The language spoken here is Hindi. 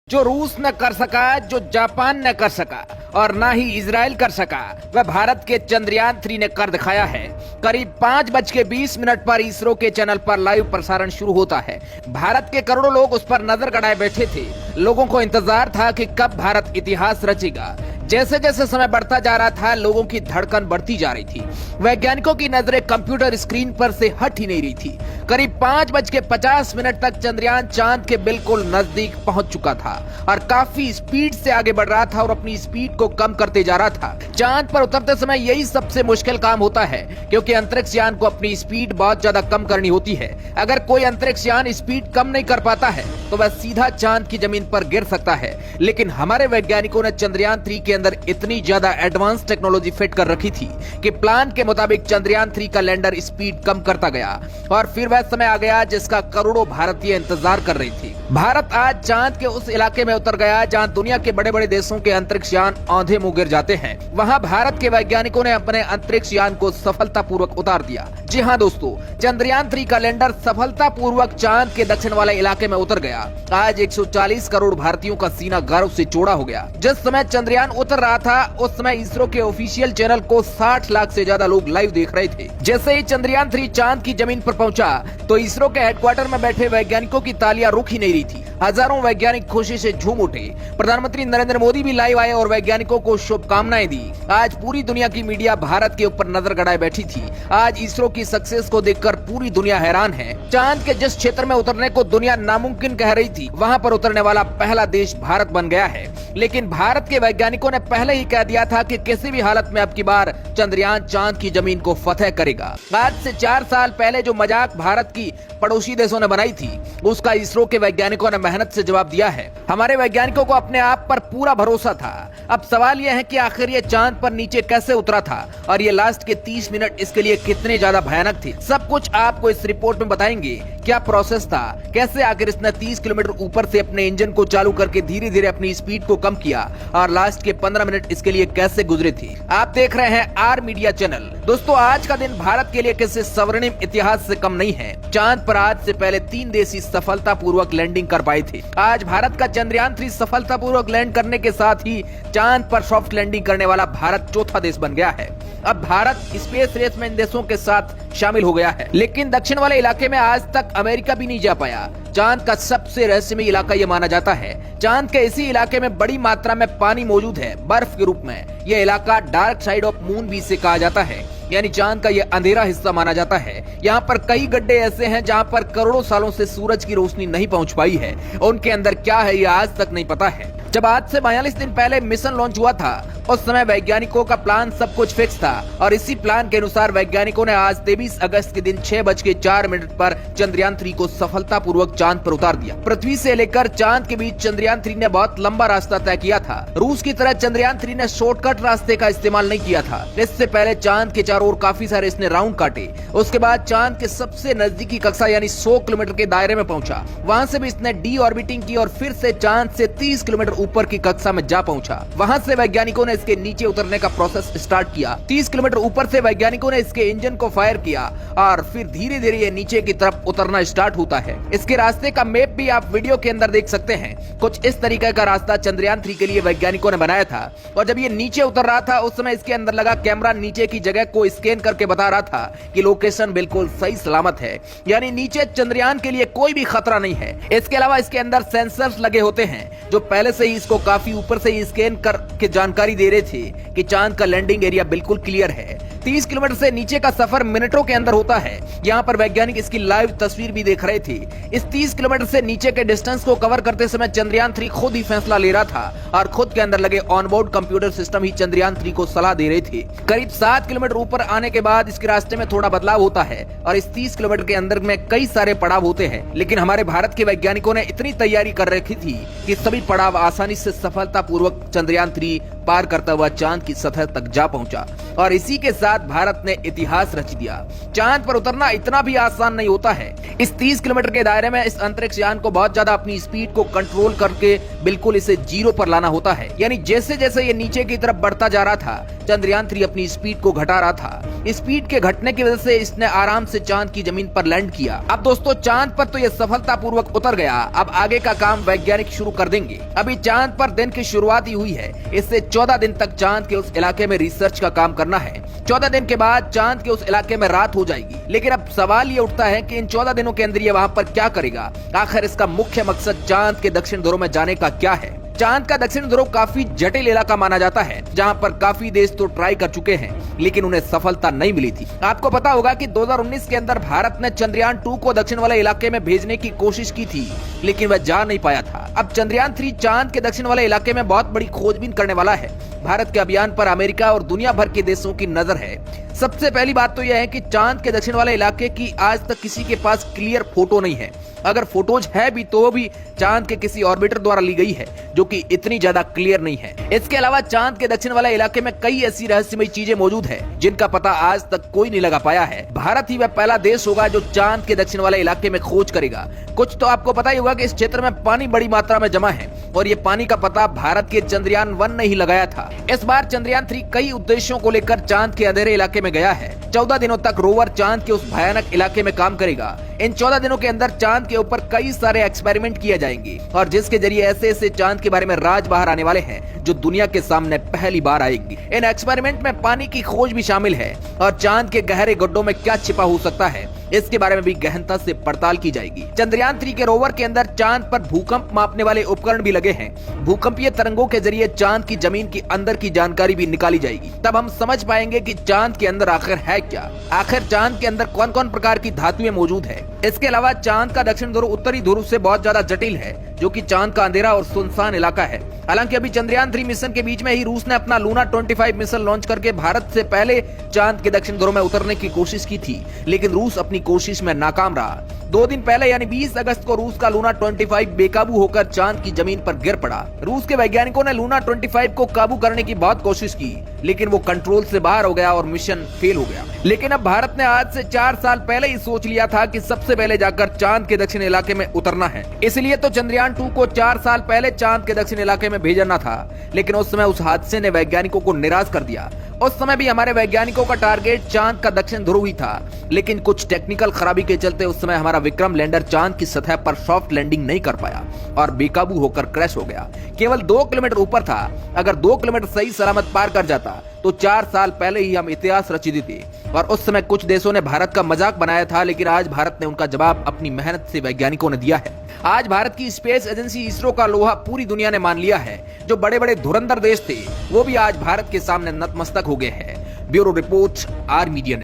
जो रूस न कर सका, जो जापान न कर सका और ना ही इजराइल कर सका, वह भारत के चंद्रयान 3 ने कर दिखाया है। करीब 5:20 पर इसरो के चैनल पर लाइव प्रसारण शुरू होता है। भारत के करोड़ों लोग उस पर नजर गड़ाए बैठे थे। लोगों को इंतजार था कि कब भारत इतिहास रचेगा। जैसे जैसे समय बढ़ता जा रहा था, लोगों की धड़कन बढ़ती जा रही थी। वैज्ञानिकों की नजरें कंप्यूटर स्क्रीन पर से हट ही नहीं रही थी। करीब 5:50 तक चंद्रयान चांद के बिल्कुल नजदीक पहुंच चुका था और काफी स्पीड से आगे बढ़ रहा था और अपनी स्पीड को कम करते जा रहा था। चांद पर उतरते समय यही सबसे मुश्किल काम होता है, क्योंकि अंतरिक्ष यान को अपनी स्पीड बहुत ज्यादा कम करनी होती है। अगर कोई अंतरिक्ष यान स्पीड कम नहीं कर पाता है तो वह सीधा चांद की जमीन पर गिर सकता है। लेकिन हमारे वैज्ञानिकों ने चंद्रयान 3 के अंदर इतनी ज्यादा एडवांस टेक्नोलॉजी फिट कर रखी थी कि प्लान के मुताबिक चंद्रयान 3 का लैंडर स्पीड कम करता गया और फिर वह समय आ गया जिसका करोड़ों भारतीय इंतजार कर रही थी। भारत आज चांद के उस इलाके में उतर गया जहां दुनिया के बड़े बड़े देशों के अंतरिक्ष यान औंधे मुंह गिर जाते हैं। वहां भारत के वैज्ञानिकों ने अपने अंतरिक्ष यान को सफलतापूर्वक उतार दिया। जी हां दोस्तों, चंद्रयान 3 का लैंडर सफलतापूर्वक चांद के दक्षिण वाले इलाके में उतर गया। आज 140 करोड़ भारतीयों का सीना गर्व से चौड़ा हो गया। जिस समय चंद्रयान उतर रहा था उस समय इसरो के ऑफिशियल चैनल को 60 लाख से ज्यादा लोग लाइव देख रहे थे। जैसे ही चंद्रयान 3 चांद की जमीन पर पहुंचा तो इसरो के हेडक्वार्टर में बैठे वैज्ञानिकों की तालियां रुक ही नहीं रही थी। हजारों वैज्ञानिक खुशी से झूम उठे। प्रधानमंत्री नरेंद्र मोदी भी लाइव आए और वैज्ञानिकों को शुभकामनाएं दी। आज पूरी दुनिया की मीडिया भारत के ऊपर नजर गड़ाए बैठी थी। आज इसरो की सक्सेस को देखकर पूरी दुनिया हैरान है। चांद के जिस क्षेत्र में उतरने को दुनिया नामुमकिन कह रही थी, वहां पर उतरने वाला पहला देश भारत बन गया है। लेकिन भारत के वैज्ञानिकों ने पहले ही कह दिया था कि किसी भी हालत में अब की बार चंद्रयान चांद की जमीन को फतेह करेगा। आज से 4 साल पहले जो मजाक भारत की पड़ोसी देशों ने बनाई थी, उसका इसरो के वैज्ञानिकों ने मेहनत से जवाब दिया है। हमारे वैज्ञानिकों को अपने आप पर पूरा भरोसा था। अब सवाल यह है कि आखिर ये चांद पर नीचे कैसे उतरा था और ये लास्ट के 30 मिनट इसके लिए कितने ज्यादा भयानक थे। सब कुछ आपको इस रिपोर्ट में बताएंगे। क्या प्रोसेस था, कैसे आखिर इसने 30 किलोमीटर ऊपर से अपने इंजन को चालू करके धीरे धीरे अपनी स्पीड को कम किया और लास्ट के 15 मिनट इसके लिए कैसे गुजरे थे। आप देख रहे हैं आर मीडिया चैनल। दोस्तों, आज का दिन भारत के लिए किसी स्वर्णिम इतिहास से कम नहीं है। चांद पर आज से पहले 3 देश सफलतापूर्वक लैंडिंग कर पाए थे। आज भारत का चंद्रयान 3 सफलतापूर्वक लैंड करने के साथ ही चांद पर सॉफ्ट लैंडिंग करने वाला भारत चौथा देश बन गया है। अब भारत स्पेस रेस में इन देशों के साथ शामिल हो गया है। लेकिन दक्षिण वाले इलाके में आज तक अमेरिका भी नहीं जा पाया। चांद का सबसे रहस्यमय इलाका यह माना जाता है। चांद के इसी इलाके में बड़ी मात्रा में पानी मौजूद है, बर्फ के रूप में। यह इलाका डार्क साइड ऑफ मून भी इसे कहा जाता है, यानी चांद का यह अंधेरा हिस्सा माना जाता है। यहाँ पर कई गड्ढे ऐसे हैं जहाँ पर करोड़ों सालों से सूरज की रोशनी नहीं पहुँच पाई है। उनके अंदर क्या है यह आज तक नहीं पता है। जब आज से 42 दिन पहले मिशन लॉन्च हुआ था, उस समय वैज्ञानिकों का प्लान सब कुछ फिक्स था और इसी प्लान के अनुसार वैज्ञानिकों ने आज 23 अगस्त के दिन 6:04 पर चंद्रयान 3 को सफलतापूर्वक चांद पर उतार दिया। पृथ्वी से लेकर चांद के बीच चंद्रयान 3 ने बहुत लंबा रास्ता तय किया था। रूस की तरह चंद्रयान 3 ने शॉर्टकट रास्ते का इस्तेमाल नहीं किया था। इससे पहले चांद के चारों ओर काफी सारे इसने राउंड काटे। उसके बाद चांद के सबसे नजदीकी कक्षा यानी 100 किलोमीटर के दायरे में पहुंचा। वहां से भी इसने डी ऑर्बिटिंग की और फिर से चांद से 30 किलोमीटर ऊपर की कक्षा में जा पहुंचा। वहां से वैज्ञानिकों ने इसके नीचे उतरने का प्रोसेस स्टार्ट किया। 30 किलोमीटर ऊपर से वैज्ञानिकों ने इसके इंजन को फायर किया और फिर धीरे धीरे ये नीचे की तरफ उतरना स्टार्ट होता है। इसके रास्ते का मैप भी आप वीडियो के अंदर देख सकते हैं। कुछ इस तरीके का रास्ता चंद्रयान 3 के लिए वैज्ञानिकों ने बनाया था और जब ये नीचे उतर रहा था उस समय इसके अंदर लगा कैमरा नीचे की जगह को स्कैन करके बता रहा था कि लोकेशन बिल्कुल सही सलामत है, यानी नीचे चंद्रयान के लिए कोई भी खतरा नहीं है। इसके अलावा इसके अंदर सेंसर्स लगे होते हैं जो पहले से ही इसको काफी ऊपर से स्कैन करके जानकारी दे रहे थे कि चांद का लैंडिंग एरिया बिल्कुल क्लियर है। 30 किलोमीटर से नीचे का सफर मिनटों के अंदर होता है। यहाँ पर वैज्ञानिक इसकी लाइव तस्वीर भी देख रहे थे। इस 30 किलोमीटर से नीचे के डिस्टेंस को कवर करते समय चंद्रयान 3 खुद ही फैसला ले रहा था और खुद के अंदर लगे ऑनबोर्ड कंप्यूटर सिस्टम ही चंद्रयान 3 को सलाह दे रहे थे। करीब 7 किलोमीटर ऊपर आने के बाद इसके रास्ते में थोड़ा बदलाव होता है और इस 30 किलोमीटर के अंदर में कई सारे पड़ाव होते हैं। लेकिन हमारे भारत के वैज्ञानिकों ने इतनी तैयारी कर रखी थी कि सभी पड़ाव आसानी से सफलतापूर्वक चंद्रयान 3 पार करता हुआ चांद की सतह तक जा पहुंचा और इसी के साथ भारत ने इतिहास रच दिया। चांद पर उतरना इतना भी आसान नहीं होता है। इस 30 किलोमीटर के दायरे में इस अंतरिक्ष यान को बहुत ज्यादा अपनी स्पीड को कंट्रोल करके बिल्कुल इसे 0 पर लाना होता है। यानी जैसे जैसे ये नीचे की तरफ बढ़ता जा रहा था, चंद्रयान 3 अपनी स्पीड को घटा रहा था। स्पीड के घटने की वजह से इसने आराम से चांद की जमीन पर लैंड किया। अब दोस्तों चांद पर तो ये सफलतापूर्वक उतर गया। अब आगे का काम वैज्ञानिक शुरू कर देंगे। अभी चांद पर दिन की शुरुआत ही हुई है। इससे 14 दिन तक चांद के उस इलाके में रिसर्च का काम करना है। 14 दिन के बाद चांद के उस इलाके में रात हो जाएगी। लेकिन अब सवाल ये उठता है कि इन 14 दिनों के अंदर ये वहाँ पर क्या करेगा। आखिर इसका मुख्य मकसद चांद के दक्षिण ध्रुव में जाने का क्या है। चांद का दक्षिण ध्रुव काफी जटिल इलाका माना जाता है, जहां पर काफी देश तो ट्राई कर चुके हैं, लेकिन उन्हें सफलता नहीं मिली थी। आपको पता होगा कि 2019 के अंदर भारत ने चंद्रयान 2 को दक्षिण वाले इलाके में भेजने की कोशिश की थी, लेकिन वह जा नहीं पाया था। अब चंद्रयान 3 चांद के दक्षिण वाले इलाके में बहुत बड़ी खोजबीन करने वाला है। भारत के अभियान पर अमेरिका और दुनिया भर के देशों की नजर है। सबसे पहली बात तो यह है कि चांद के दक्षिण वाले इलाके की आज तक किसी के पास क्लियर फोटो नहीं है। अगर फोटोज है भी तो भी चांद के किसी ऑर्बिटर द्वारा ली गई है, जो कि इतनी ज्यादा क्लियर नहीं है। इसके अलावा चांद के दक्षिण वाले इलाके में कई ऐसी रहस्यमय चीजें मौजूद है, जिनका पता आज तक कोई नहीं लगा पाया है। भारत ही वह पहला देश होगा जो चांद के दक्षिण वाले इलाके में खोज करेगा। कुछ तो आपको पता ही होगा कि इस क्षेत्र में पानी बड़ी मात्रा में जमा है और ये पानी का पता भारत के चंद्रयान 1 ने ही लगाया था। इस बार चंद्रयान 3 कई उद्देश्यों को लेकर चांद के अंधेरे इलाके में गया है। 14 दिनों तक रोवर चांद के उस भयानक इलाके में काम करेगा। इन 14 दिनों के अंदर चांद के ऊपर कई सारे एक्सपेरिमेंट किए जाएंगे और जिसके जरिए ऐसे ऐसे चांद के बारे में राज बाहर आने वाले हैं, जो दुनिया के सामने पहली बार आएंगे। इन एक्सपेरिमेंट में पानी की खोज भी शामिल है और चांद के गहरे गड्ढों में क्या छिपा हो सकता है, इसके बारे में भी गहनता से पड़ताल की जाएगी। चंद्रयान 3 के रोवर के अंदर चांद पर भूकंप मापने वाले उपकरण भी लगे हैं। भूकंपीय तरंगों के जरिए चांद की जमीन की अंदर की जानकारी भी निकाली जाएगी। तब हम समझ पाएंगे कि चांद के अंदर आखिर है क्या, आखिर चांद के अंदर कौन कौन प्रकार की धातुएं मौजूद है। इसके अलावा चांद का दक्षिण ध्रुव उत्तरी ध्रुव से बहुत ज्यादा जटिल है, जो कि चांद का अंधेरा और सुनसान इलाका है। हालांकि अभी चंद्रयान 3 मिशन के बीच में ही रूस ने अपना लूना 25 मिशन लॉन्च करके भारत से पहले चांद के दक्षिण ध्रुव में उतरने की कोशिश की थी, लेकिन रूस अपनी कोशिश में नाकाम रहा। 2 दिन पहले यानी 20 अगस्त को रूस का लूना 25 बेकाबू होकर चांद की जमीन पर गिर पड़ा। रूस के वैज्ञानिकों ने लूना 25 को काबू करने की बहुत कोशिश की, लेकिन वो कंट्रोल से बाहर हो गया और मिशन फेल हो गया। लेकिन अब भारत ने आज से 4 साल पहले ही सोच लिया था कि सबसे पहले जाकर चांद के दक्षिण इलाके में उतरना है। इसलिए तो चंद्रयान 2 को 4 साल पहले चांद के दक्षिण इलाके में भेजना था, लेकिन उस समय उस हादसे ने वैज्ञानिकों को निराश कर दिया। उस समय भी हमारे वैज्ञानिकों का टारगेट चांद का दक्षिण ध्रुव ही था, लेकिन कुछ टेक्निकल खराबी के चलते उस समय हमारा विक्रम लैंडर चांद की सतह पर सॉफ्ट लैंडिंग नहीं कर पाया और बेकाबू होकर क्रैश हो गया। केवल 2 किलोमीटर ऊपर था। अगर 2 किलोमीटर सही सलामत पार कर जाता तो 4 साल पहले ही हम इतिहास रच देते। और उस समय कुछ देशों ने भारत का मजाक बनाया था, लेकिन आज भारत ने उनका जवाब अपनी मेहनत से वैज्ञानिकों ने दिया है। आज भारत की स्पेस एजेंसी इसरो का लोहा पूरी दुनिया ने मान लिया है। जो बड़े बड़े धुरंधर देश थे, वो भी आज भारत के सामने नतमस्तक हो गए हैं। Bureau report, R media.